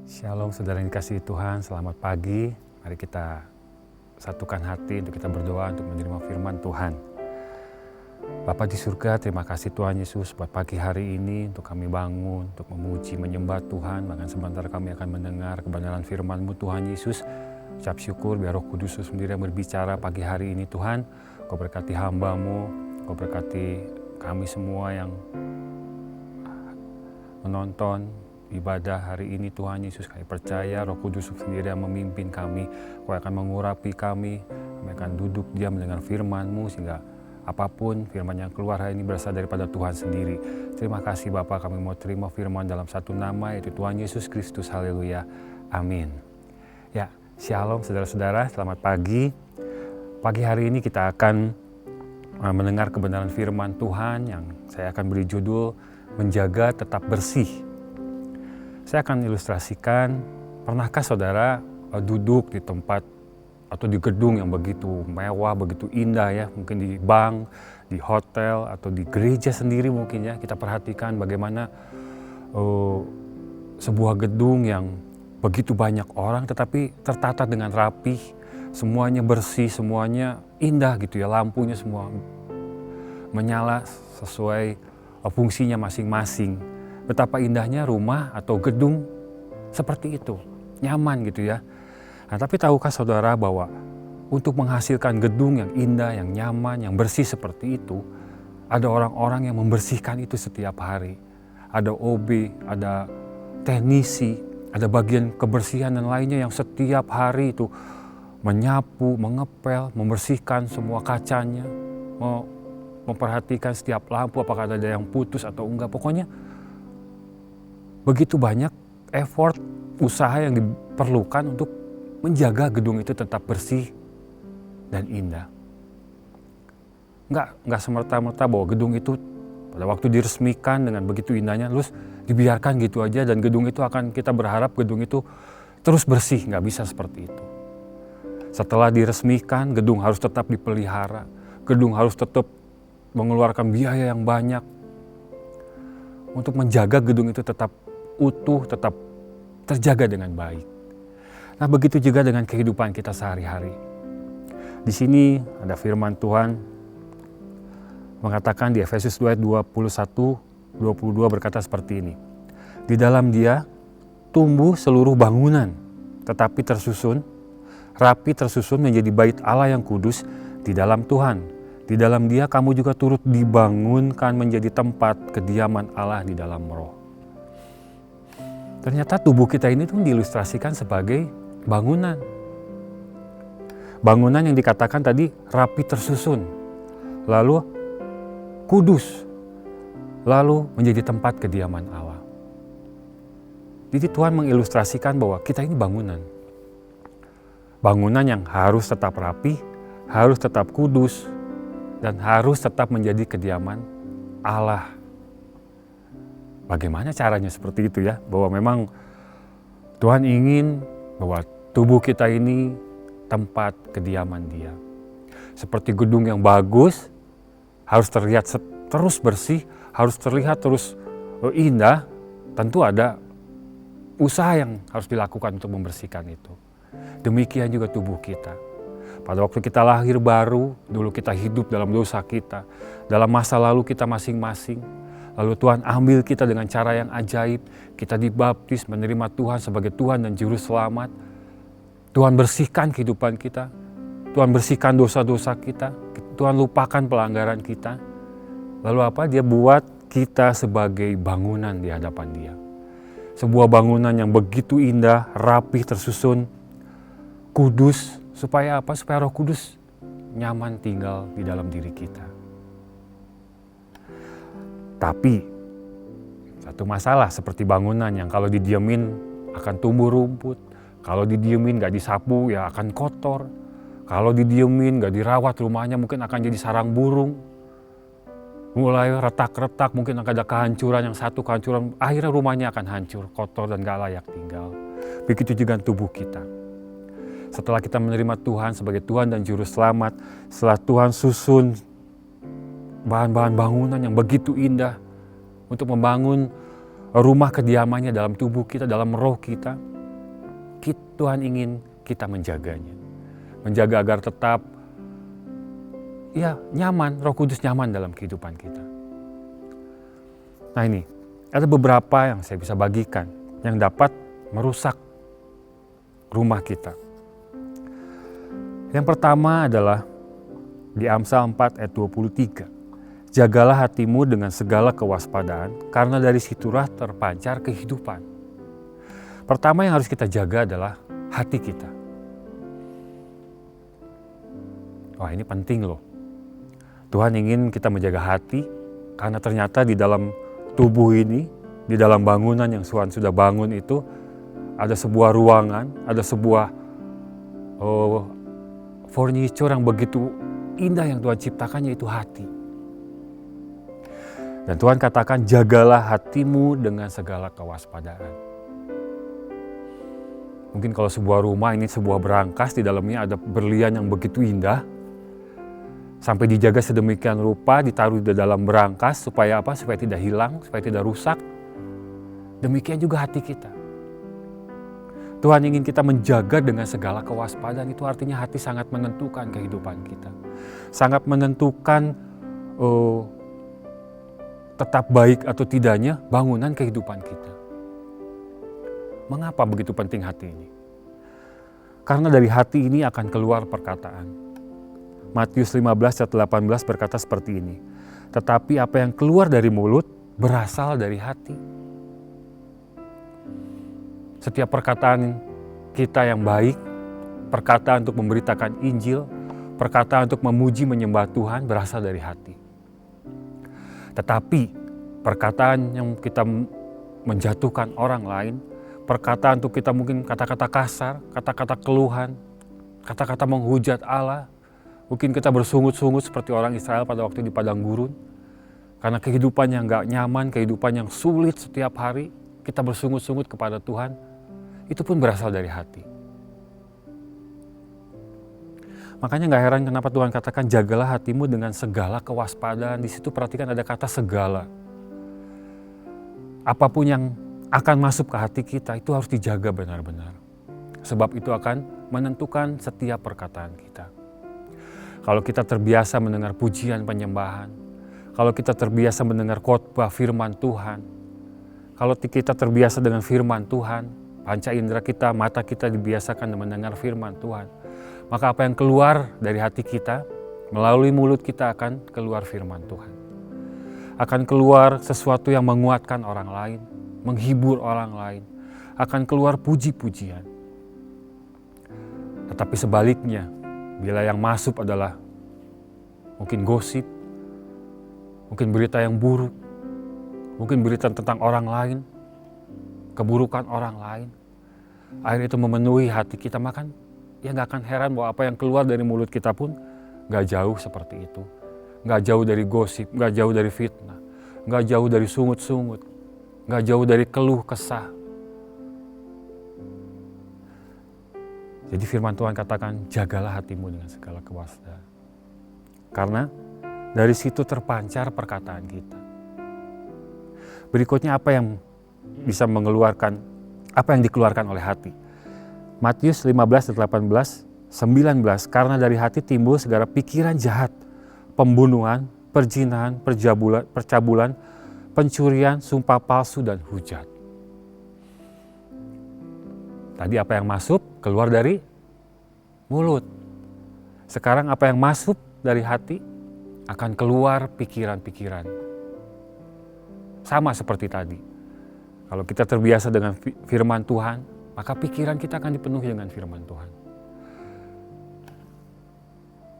Shalom saudara yang dikasihi Tuhan, selamat pagi. Mari kita satukan hati untuk kita berdoa untuk menerima firman Tuhan. Bapa di surga, terima kasih Tuhan Yesus buat pagi hari ini untuk kami bangun, untuk memuji, menyembah Tuhan. Bahkan sebentar kami akan mendengar kebenaran firman-Mu Tuhan Yesus. Ucap syukur biar Roh Kudus sendiri yang berbicara pagi hari ini Tuhan. Kau berkati hamba-Mu, Kau berkati kami semua yang menonton ibadah hari ini Tuhan Yesus. Kami percaya Roh Kudus sendiri yang memimpin kami. Kau akan mengurapi kami akan duduk diam mendengar firman-Mu sehingga apapun firman yang keluar hari ini berasal daripada Tuhan sendiri. Terima kasih Bapa, kami mau terima firman dalam satu nama yaitu Tuhan Yesus Kristus. Haleluya. Amin. Ya, shalom saudara-saudara, selamat pagi. Pagi hari ini kita akan mendengar kebenaran firman Tuhan yang saya akan beri judul Menjaga Tetap Bersih. Saya akan ilustrasikan, pernahkah saudara duduk di tempat atau di gedung yang begitu mewah, begitu indah ya, mungkin di bank, di hotel, atau di gereja sendiri mungkin ya, kita perhatikan bagaimana sebuah gedung yang begitu banyak orang tetapi tertata dengan rapih, semuanya bersih, semuanya indah gitu ya, lampunya semua menyala sesuai fungsinya masing-masing. Betapa indahnya rumah atau gedung seperti itu, nyaman gitu ya. Nah, tapi tahukah saudara bahwa untuk menghasilkan gedung yang indah, yang nyaman, yang bersih seperti itu, ada orang-orang yang membersihkan itu setiap hari. Ada OB, ada teknisi, ada bagian kebersihan dan lainnya yang setiap hari itu menyapu, mengepel, membersihkan semua kacanya, memperhatikan setiap lampu apakah ada yang putus atau enggak. Pokoknya begitu banyak effort, usaha yang diperlukan untuk menjaga gedung itu tetap bersih dan indah. Enggak semerta-merta bahwa gedung itu pada waktu diresmikan dengan begitu indahnya terus dibiarkan gitu aja dan gedung itu akan kita berharap gedung itu terus bersih. Enggak bisa seperti itu. Setelah diresmikan, gedung harus tetap dipelihara, gedung harus tetap mengeluarkan biaya yang banyak untuk menjaga gedung itu tetap utuh, tetap terjaga dengan baik. Nah, begitu juga dengan kehidupan kita sehari-hari. Di sini ada firman Tuhan mengatakan di Efesus 2:21-22 berkata seperti ini. Di dalam Dia tumbuh seluruh bangunan, tetapi tersusun, rapi tersusun menjadi bait Allah yang kudus di dalam Tuhan. Di dalam Dia kamu juga turut dibangunkan menjadi tempat kediaman Allah di dalam Roh. Ternyata tubuh kita ini tuh diilustrasikan sebagai bangunan. Bangunan yang dikatakan tadi rapi tersusun, lalu kudus, lalu menjadi tempat kediaman Allah. Jadi Tuhan mengilustrasikan bahwa kita ini bangunan. Bangunan yang harus tetap rapi, harus tetap kudus, dan harus tetap menjadi kediaman Allah. Bagaimana caranya seperti itu ya? Bahwa memang Tuhan ingin bahwa tubuh kita ini tempat kediaman Dia. Seperti gedung yang bagus, harus terlihat terus bersih, harus terlihat terus indah, tentu ada usaha yang harus dilakukan untuk membersihkan itu. Demikian juga tubuh kita. Pada waktu kita lahir baru, dulu kita hidup dalam dosa kita, dalam masa lalu kita masing-masing. Lalu Tuhan ambil kita dengan cara yang ajaib, kita dibaptis menerima Tuhan sebagai Tuhan dan Juru Selamat. Tuhan bersihkan kehidupan kita, Tuhan bersihkan dosa-dosa kita, Tuhan lupakan pelanggaran kita. Lalu apa? Dia buat kita sebagai bangunan di hadapan Dia. Sebuah bangunan yang begitu indah, rapi, tersusun, kudus. Supaya apa? Supaya Roh Kudus nyaman tinggal di dalam diri kita. Tapi satu masalah seperti bangunan yang kalau didiemin akan tumbuh rumput, kalau didiemin gak disapu ya akan kotor, kalau didiemin gak dirawat rumahnya mungkin akan jadi sarang burung, mulai retak-retak, mungkin akan ada kehancuran, yang satu kehancuran, akhirnya rumahnya akan hancur, kotor dan gak layak tinggal. Begitu juga tubuh kita. Setelah kita menerima Tuhan sebagai Tuhan dan Juru Selamat, setelah Tuhan susun bahan-bahan bangunan yang begitu indah untuk membangun rumah kediamannya dalam tubuh kita, dalam roh kita, Tuhan ingin kita menjaganya. Menjaga agar tetap nyaman, Roh Kudus nyaman dalam kehidupan kita. Nah ini, ada beberapa yang saya bisa bagikan yang dapat merusak rumah kita. Yang pertama adalah di Amsal 4 ayat 23. Jagalah hatimu dengan segala kewaspadaan, karena dari situlah terpancar kehidupan. Pertama yang harus kita jaga adalah hati kita. Wah, ini penting loh. Tuhan ingin kita menjaga hati, karena ternyata di dalam tubuh ini, di dalam bangunan yang Tuhan sudah bangun itu, ada sebuah ruangan, ada sebuah furniture yang begitu indah yang Tuhan ciptakan, yaitu hati. Dan Tuhan katakan, jagalah hatimu dengan segala kewaspadaan. Mungkin kalau sebuah rumah ini sebuah berangkas, di dalamnya ada berlian yang begitu indah, sampai dijaga sedemikian rupa, ditaruh di dalam berangkas supaya apa? Supaya tidak hilang, supaya tidak rusak. Demikian juga hati kita. Tuhan ingin kita menjaga dengan segala kewaspadaan. Itu artinya hati sangat menentukan kehidupan kita. Sangat menentukan tetap baik atau tidaknya bangunan kehidupan kita. Mengapa begitu penting hati ini? Karena dari hati ini akan keluar perkataan. Matius 15 ayat 18 berkata seperti ini. Tetapi apa yang keluar dari mulut berasal dari hati. Setiap perkataan kita yang baik, perkataan untuk memberitakan Injil, perkataan untuk memuji menyembah Tuhan berasal dari hati. Tetapi perkataan yang kita menjatuhkan orang lain, perkataan untuk kita mungkin kata-kata kasar, kata-kata keluhan, kata-kata menghujat Allah, mungkin kita bersungut-sungut seperti orang Israel pada waktu di padang gurun. Karena kehidupan yang gak nyaman, kehidupan yang sulit setiap hari, kita bersungut-sungut kepada Tuhan, itu pun berasal dari hati. Makanya gak heran kenapa Tuhan katakan jagalah hatimu dengan segala kewaspadaan. Di situ perhatikan ada kata segala. Apapun yang akan masuk ke hati kita itu harus dijaga benar-benar. Sebab itu akan menentukan setiap perkataan kita. Kalau kita terbiasa mendengar pujian penyembahan, kalau kita terbiasa mendengar khotbah firman Tuhan, kalau kita terbiasa dengan firman Tuhan, panca indera kita, mata kita dibiasakan mendengar firman Tuhan, maka apa yang keluar dari hati kita, melalui mulut kita akan keluar firman Tuhan. Akan keluar sesuatu yang menguatkan orang lain, menghibur orang lain, akan keluar puji-pujian. Tetapi sebaliknya, bila yang masuk adalah mungkin gosip, mungkin berita yang buruk, mungkin berita tentang orang lain, keburukan orang lain, akhirnya itu memenuhi hati kita, maka ya gak akan heran bahwa apa yang keluar dari mulut kita pun gak jauh seperti itu. Gak jauh dari gosip, gak jauh dari fitnah, gak jauh dari sungut-sungut, gak jauh dari keluh kesah. Jadi firman Tuhan katakan, jagalah hatimu dengan segala kewaspadaan. Karena dari situ terpancar perkataan kita. Berikutnya apa yang bisa mengeluarkan, apa yang dikeluarkan oleh hati. Matius 15, 18, 19, karena dari hati timbul segala pikiran jahat, pembunuhan, perzinahan, percabulan, pencurian, sumpah palsu, dan hujat. Tadi apa yang masuk, keluar dari mulut. Sekarang apa yang masuk dari hati, akan keluar pikiran-pikiran. Sama seperti tadi. Kalau kita terbiasa dengan firman Tuhan, maka pikiran kita akan dipenuhi dengan firman Tuhan.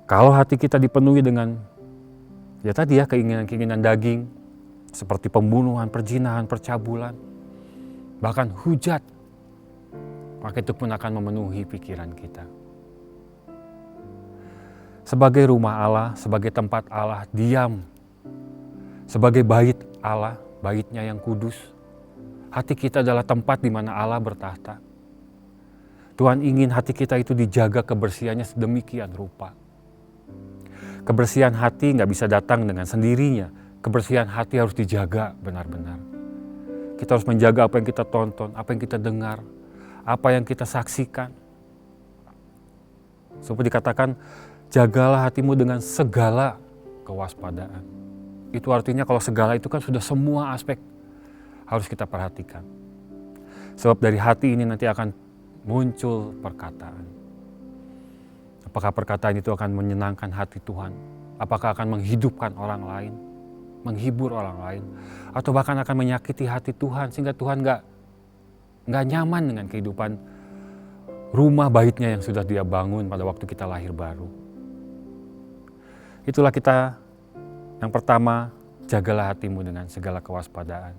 Kalau hati kita dipenuhi dengan keinginan-keinginan daging, seperti pembunuhan, perzinahan, percabulan, bahkan hujat, maka itu pun akan memenuhi pikiran kita. Sebagai rumah Allah, sebagai tempat Allah diam, sebagai bait Allah, baitnya yang kudus, hati kita adalah tempat di mana Allah bertahta. Tuhan ingin hati kita itu dijaga kebersihannya sedemikian rupa. Kebersihan hati nggak bisa datang dengan sendirinya. Kebersihan hati harus dijaga benar-benar. Kita harus menjaga apa yang kita tonton, apa yang kita dengar, apa yang kita saksikan. Seperti dikatakan, jagalah hatimu dengan segala kewaspadaan. Itu artinya kalau segala itu kan sudah semua aspek harus kita perhatikan. Sebab dari hati ini nanti akan muncul perkataan. Apakah perkataan itu akan menyenangkan hati Tuhan? Apakah akan menghidupkan orang lain? Menghibur orang lain? Atau bahkan akan menyakiti hati Tuhan sehingga Tuhan nggak nyaman dengan kehidupan rumah baitnya yang sudah Dia bangun pada waktu kita lahir baru. Itulah kita yang pertama, jagalah hatimu dengan segala kewaspadaan.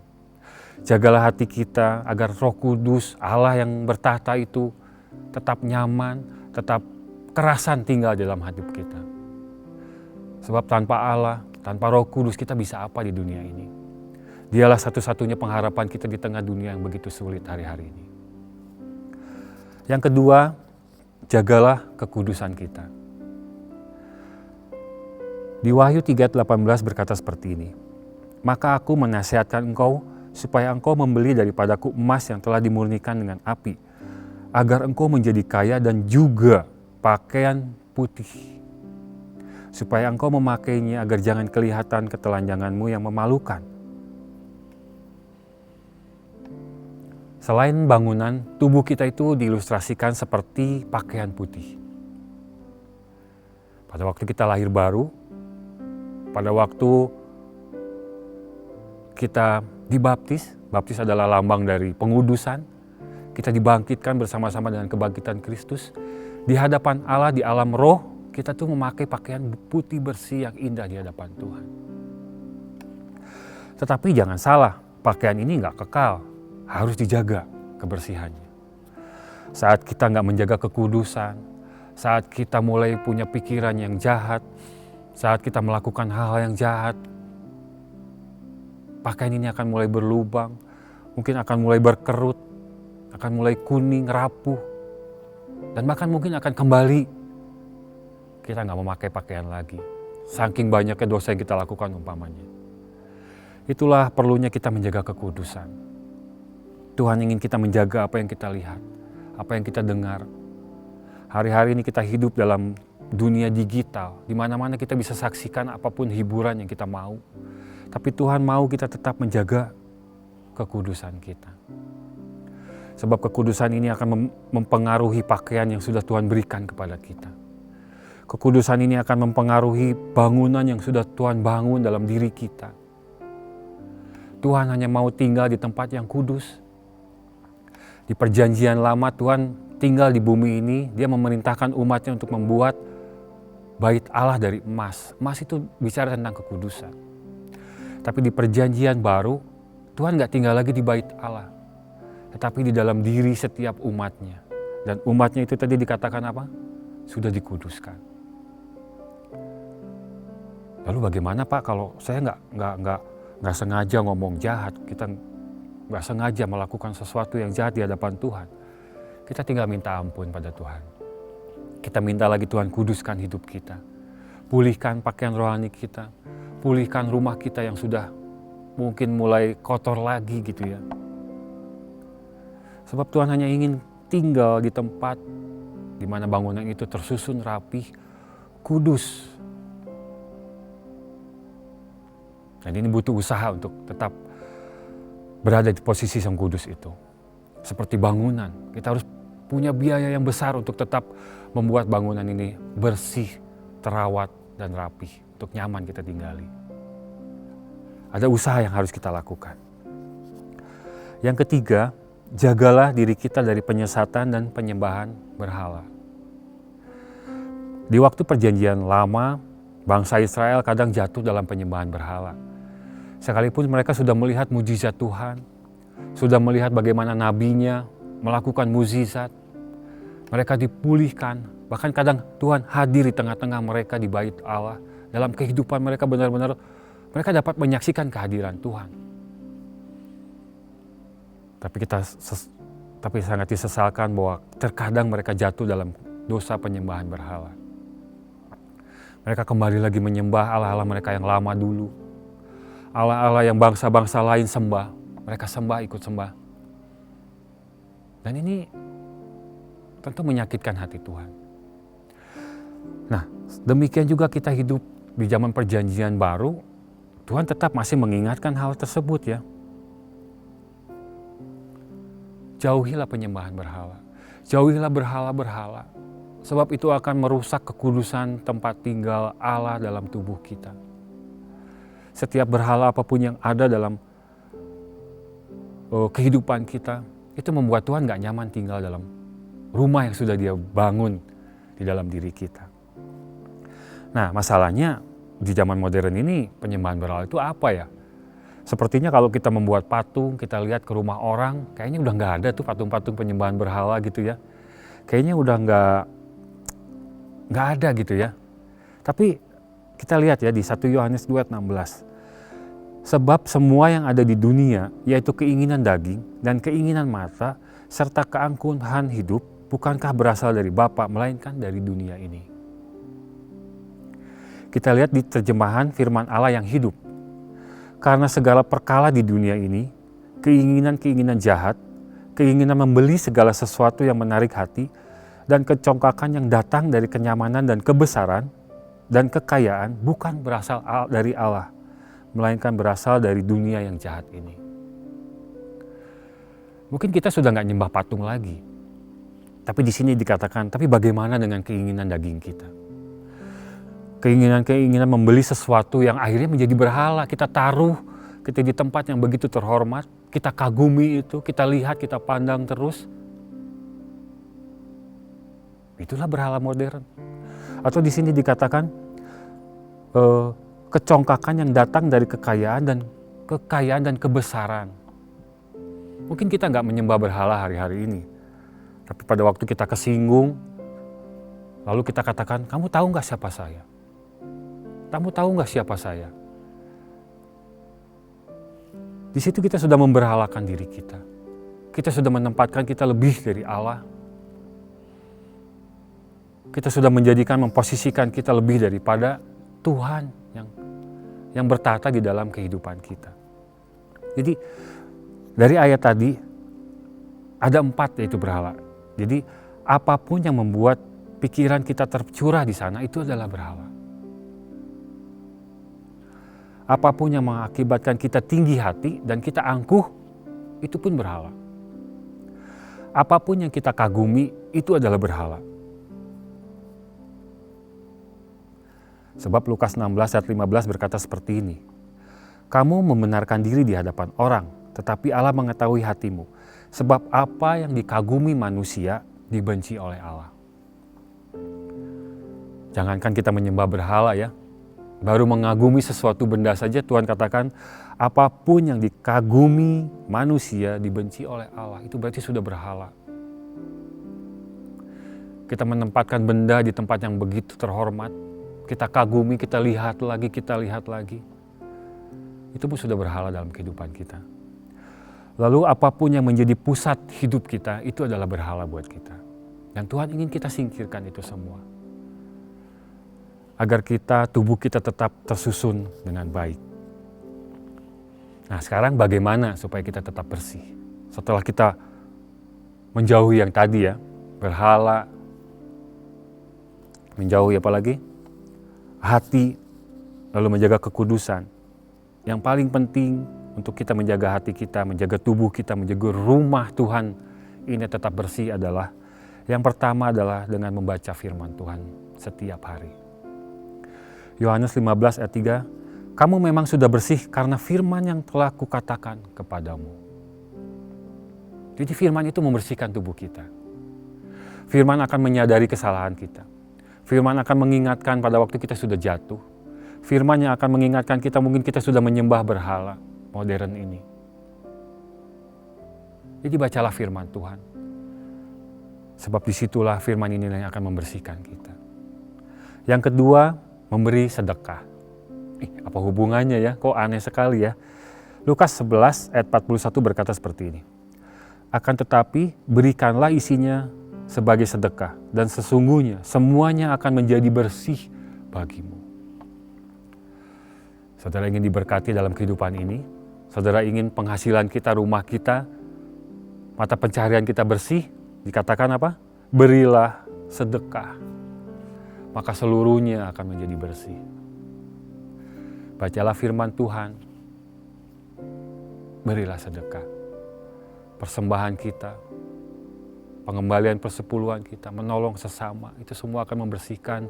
Jagalah hati kita agar Roh Kudus, Allah yang bertahta itu tetap nyaman, tetap kerasan tinggal dalam hidup kita. Sebab tanpa Allah, tanpa Roh Kudus kita bisa apa di dunia ini? Dialah satu-satunya pengharapan kita di tengah dunia yang begitu sulit hari-hari ini. Yang kedua, jagalah kekudusan kita. Di Wahyu 3:18 berkata seperti ini, "Maka aku menasihatkan engkau supaya engkau membeli daripadaku emas yang telah dimurnikan dengan api, agar engkau menjadi kaya dan juga pakaian putih, supaya engkau memakainya agar jangan kelihatan ketelanjanganmu yang memalukan." Selain bangunan, tubuh kita itu diilustrasikan seperti pakaian putih. Pada waktu kita lahir baru, pada waktu kita dibaptis, baptis adalah lambang dari pengudusan, kita dibangkitkan bersama-sama dengan kebangkitan Kristus. Di hadapan Allah, di alam roh, kita tuh memakai pakaian putih bersih yang indah di hadapan Tuhan. Tetapi jangan salah, pakaian ini nggak kekal, harus dijaga kebersihannya. Saat kita nggak menjaga kekudusan, saat kita mulai punya pikiran yang jahat, saat kita melakukan hal-hal yang jahat, pakaian ini akan mulai berlubang, mungkin akan mulai berkerut, akan mulai kuning, rapuh, dan bahkan mungkin akan kembali kita nggak memakai pakaian lagi. Saking banyaknya dosa yang kita lakukan umpamanya. Itulah perlunya kita menjaga kekudusan. Tuhan ingin kita menjaga apa yang kita lihat, apa yang kita dengar. Hari-hari ini kita hidup dalam dunia digital, di mana-mana kita bisa saksikan apapun hiburan yang kita mau. Tapi Tuhan mau kita tetap menjaga kekudusan kita. Sebab kekudusan ini akan mempengaruhi pakaian yang sudah Tuhan berikan kepada kita. Kekudusan ini akan mempengaruhi bangunan yang sudah Tuhan bangun dalam diri kita. Tuhan hanya mau tinggal di tempat yang kudus. Di perjanjian lama Tuhan tinggal di bumi ini, Dia memerintahkan umatnya untuk membuat bait Allah dari emas. Emas itu bicara tentang kekudusan. Tapi di perjanjian baru, Tuhan gak tinggal lagi di bait Allah. Tetapi di dalam diri setiap umatnya. Dan umatnya itu tadi dikatakan apa? Sudah dikuduskan. Lalu bagaimana Pak kalau saya nggak sengaja ngomong jahat, kita nggak sengaja melakukan sesuatu yang jahat di hadapan Tuhan. Kita tinggal minta ampun pada Tuhan. Kita minta lagi Tuhan kuduskan hidup kita. Pulihkan pakaian rohani kita. Pulihkan rumah kita yang sudah mungkin mulai kotor lagi gitu ya. Sebab Tuhan hanya ingin tinggal di tempat di mana bangunan itu tersusun rapih, kudus. Dan ini butuh usaha untuk tetap berada di posisi yang kudus itu. Seperti bangunan, kita harus punya biaya yang besar untuk tetap membuat bangunan ini bersih, terawat, dan rapih, untuk nyaman kita tinggali. Ada usaha yang harus kita lakukan. Yang ketiga, jagalah diri kita dari penyesatan dan penyembahan berhala. Di waktu perjanjian lama, bangsa Israel kadang jatuh dalam penyembahan berhala. Sekalipun mereka sudah melihat mujizat Tuhan, sudah melihat bagaimana nabinya melakukan mukjizat, mereka dipulihkan, bahkan kadang Tuhan hadir di tengah-tengah mereka di bait Allah. Dalam kehidupan mereka benar-benar mereka dapat menyaksikan kehadiran Tuhan. Tapi sangat disesalkan bahwa terkadang mereka jatuh dalam dosa penyembahan berhala. Mereka kembali lagi menyembah Allah-Allah mereka yang lama dulu. Allah-Allah yang bangsa-bangsa lain sembah, mereka sembah, ikut sembah. Dan ini tentu menyakitkan hati Tuhan. Nah, demikian juga kita hidup di zaman perjanjian baru, Tuhan tetap masih mengingatkan hal tersebut ya. Jauhilah penyembahan berhala. Jauhilah berhala-berhala. Sebab itu akan merusak kekudusan tempat tinggal Allah dalam tubuh kita. Setiap berhala apapun yang ada dalam kehidupan kita, itu membuat Tuhan gak nyaman tinggal dalam rumah yang sudah Dia bangun di dalam diri kita. Nah, masalahnya di zaman modern ini penyembahan berhala itu apa ya? Sepertinya kalau kita membuat patung, kita lihat ke rumah orang, kayaknya udah gak ada tuh patung-patung penyembahan berhala gitu ya. Kayaknya udah nggak ada gitu ya. Tapi kita lihat ya di 1 Yohanes 2:16. Sebab semua yang ada di dunia, yaitu keinginan daging dan keinginan mata, serta keangkuhan hidup, bukankah berasal dari Bapa, melainkan dari dunia ini. Kita lihat di terjemahan firman Allah yang hidup. Karena segala perkara di dunia ini, keinginan-keinginan jahat, keinginan membeli segala sesuatu yang menarik hati, dan kecongkakan yang datang dari kenyamanan dan kebesaran dan kekayaan bukan berasal dari Allah, melainkan berasal dari dunia yang jahat ini. Mungkin kita sudah nggak nyembah patung lagi, tapi di sini dikatakan, tapi bagaimana dengan keinginan daging kita? Keinginan-keinginan membeli sesuatu yang akhirnya menjadi berhala, kita taruh, kita di tempat yang begitu terhormat, kita kagumi itu, kita lihat, kita pandang terus. Itulah berhala modern. Atau di sini dikatakan kecongkakan yang datang dari kekayaan dan kebesaran. Mungkin kita nggak menyembah berhala hari-hari ini, tapi pada waktu kita kesinggung, lalu kita katakan, kamu tahu nggak siapa saya? Kamu tahu nggak siapa saya? Di situ kita sudah memberhalakan diri kita. Kita sudah menempatkan kita lebih dari Allah. Kita sudah memposisikan kita lebih daripada Tuhan yang bertata di dalam kehidupan kita. Jadi dari ayat tadi ada 4 yaitu berhala. Jadi apapun yang membuat pikiran kita tercurah di sana itu adalah berhala. Apapun yang mengakibatkan kita tinggi hati dan kita angkuh itu pun berhala. Apapun yang kita kagumi itu adalah berhala. Sebab Lukas 16 ayat 15 berkata seperti ini. Kamu membenarkan diri di hadapan orang, tetapi Allah mengetahui hatimu. Sebab apa yang dikagumi manusia dibenci oleh Allah. Jangankan kita menyembah berhala ya. Baru mengagumi sesuatu benda saja Tuhan katakan apapun yang dikagumi manusia dibenci oleh Allah. Itu berarti sudah berhala. Kita menempatkan benda di tempat yang begitu terhormat. Kita kagumi, kita lihat lagi. Itu pun sudah berhala dalam kehidupan kita. Lalu apapun yang menjadi pusat hidup kita, itu adalah berhala buat kita. Dan Tuhan ingin kita singkirkan itu semua. Agar tubuh kita tetap tersusun dengan baik. Nah sekarang bagaimana supaya kita tetap bersih? Setelah kita menjauhi yang tadi ya, berhala, menjauhi apa lagi? Hati, lalu menjaga kekudusan. Yang paling penting untuk kita menjaga hati kita, menjaga tubuh kita, menjaga rumah Tuhan ini tetap bersih adalah yang pertama adalah dengan membaca firman Tuhan setiap hari. Yohanes 15 ayat 3, kamu memang sudah bersih karena firman yang telah kukatakan kepadamu. Jadi firman itu membersihkan tubuh kita. Firman akan menyadari kesalahan kita. Firman akan mengingatkan pada waktu kita sudah jatuh. Firman yang akan mengingatkan kita mungkin kita sudah menyembah berhala modern ini. Jadi bacalah firman Tuhan. Sebab disitulah firman ini yang akan membersihkan kita. Yang kedua, memberi sedekah. Apa hubungannya ya? Kok aneh sekali ya? Lukas 11 ayat 41 berkata seperti ini. Akan tetapi berikanlah isinya sebagai sedekah dan sesungguhnya semuanya akan menjadi bersih bagimu. Saudara ingin diberkati dalam kehidupan ini? Saudara ingin penghasilan kita, rumah kita mata pencaharian kita bersih, dikatakan apa? Berilah sedekah, maka seluruhnya akan menjadi bersih. Bacalah firman Tuhan, berilah sedekah. Persembahan kita, pengembalian persepuluhan kita, menolong sesama, itu semua akan membersihkan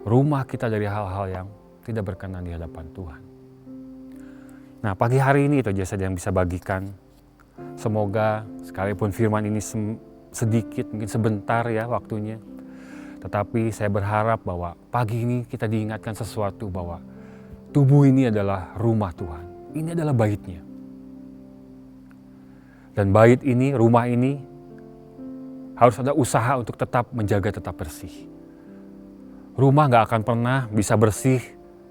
rumah kita dari hal-hal yang tidak berkenan di hadapan Tuhan. Nah, pagi hari ini itu aja saja yang bisa bagikan. Semoga sekalipun firman ini sedikit, mungkin sebentar ya waktunya, tetapi saya berharap bahwa pagi ini kita diingatkan sesuatu bahwa tubuh ini adalah rumah Tuhan. Ini adalah baitnya. Dan bait ini, rumah ini harus ada usaha untuk tetap menjaga, tetap bersih. Rumah gak akan pernah bisa bersih,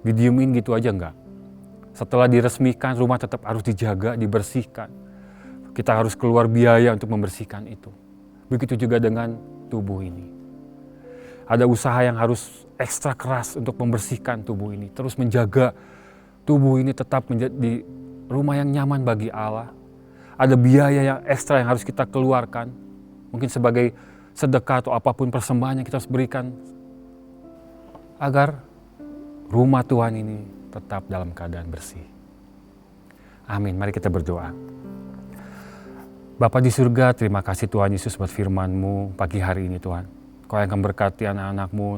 didiemin gitu aja enggak. Setelah diresmikan, rumah tetap harus dijaga, dibersihkan. Kita harus keluar biaya untuk membersihkan itu. Begitu juga dengan tubuh ini. Ada usaha yang harus ekstra keras untuk membersihkan tubuh ini. Terus menjaga tubuh ini tetap menjadi rumah yang nyaman bagi Allah. Ada biaya yang ekstra yang harus kita keluarkan. Mungkin sebagai sedekah atau apapun persembahan yang kita harus berikan. Agar rumah Tuhan ini tetap dalam keadaan bersih. Amin. Mari kita berdoa. Bapa di surga, terima kasih Tuhan Yesus buat firman-Mu pagi hari ini Tuhan. Kau yang akan berkati anak-anak-Mu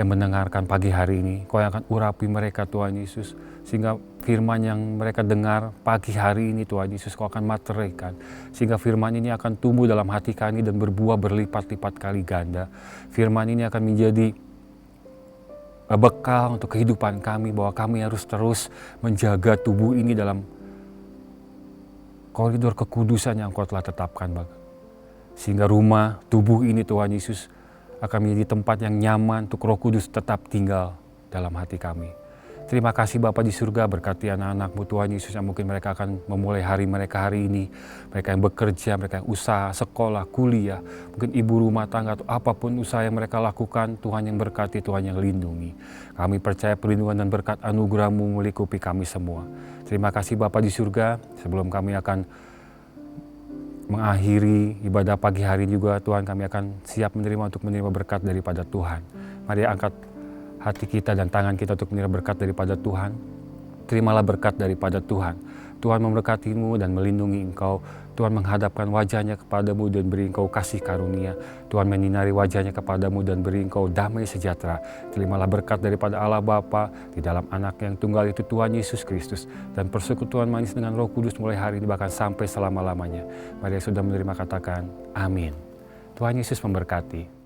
yang mendengarkan pagi hari ini. Kau yang akan urapi mereka Tuhan Yesus. Sehingga firman yang mereka dengar pagi hari ini Tuhan Yesus, Kau akan materaikan. Sehingga firman ini akan tumbuh dalam hati kami dan berbuah berlipat-lipat kali ganda. Firman ini akan menjadi bekal untuk kehidupan kami, bahwa kami harus terus menjaga tubuh ini dalam koridor kekudusan yang Kau telah tetapkan, Bapak. Sehingga rumah, tubuh ini Tuhan Yesus akan menjadi tempat yang nyaman untuk Roh Kudus tetap tinggal dalam hati kami. Terima kasih Bapa di surga, berkati anak-anak-Mu Tuhan Yesus yang mungkin mereka akan memulai hari mereka hari ini. Mereka yang bekerja, mereka yang usaha, sekolah, kuliah, mungkin ibu rumah tangga atau apapun usaha yang mereka lakukan, Tuhan yang berkati, Tuhan yang lindungi. Kami percaya perlindungan dan berkat anugerah-Mu melingkupi kami semua. Terima kasih Bapa di surga, sebelum kami akan mengakhiri ibadah pagi hari juga Tuhan, kami akan siap menerima untuk menerima berkat daripada Tuhan. Mari angkat hati kita dan tangan kita untuk menerima berkat daripada Tuhan. Terimalah berkat daripada Tuhan. Tuhan memberkati-Mu dan melindungi engkau. Tuhan menghadapkan wajahnya kepadamu dan beri engkau kasih karunia. Tuhan menyinari wajahnya kepadamu dan beri engkau damai sejahtera. Terimalah berkat daripada Allah Bapa di dalam anak yang tunggal itu Tuhan Yesus Kristus. Dan persekutuan manis dengan Roh Kudus mulai hari ini bahkan sampai selama-lamanya. Mari yang sudah menerima katakan amin. Tuhan Yesus memberkati.